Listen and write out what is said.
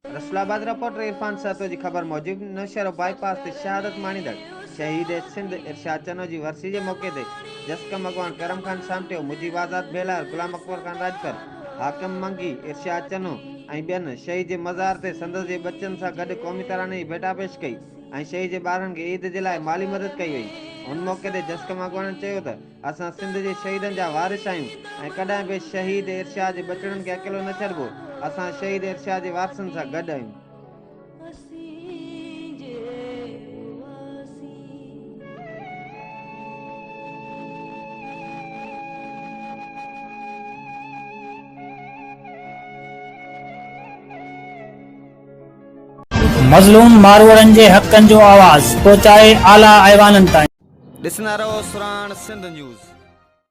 रसलाबाद reporter Irfan सातो जी ख़बर मौजूद नौशहरो बाईपास ते शहादत माणींदड़ शहीद सिंध इरशाद चनो जी वरसी के मौके ते जसकम अगवान करम खान सामटियो मुजीब आज़ाद बेलार गुलाम अकबर खान राजकर हाकिम मंगी इरशाद चनो ऐं ॿियनि शहीद जे मज़ार ते संदसि जे बच्चनि सां गॾु क़ौमी तराने जी भेटा पेश कई ऐं शहीद जे ॿारनि खे ईद जे लाइ माली मदद कई वई। हुन मौके ते जसकम अगवाननि चयो त असां सिंध जे शहीदनि जा वारिस आहियूं ऐं कॾहिं बि शहीद इरशाद जे बचड़नि खे अकेलो न छॾिबो। असां शहीद इरशाद जे वारसनि सां गॾु आहियूं। मज़लूम मारवाड़न जे हक़न जो आवाज़ पहुचाए आला ऐवानन ताईं। ॾिसंदा रहो सुराण सिंध न्यूज़।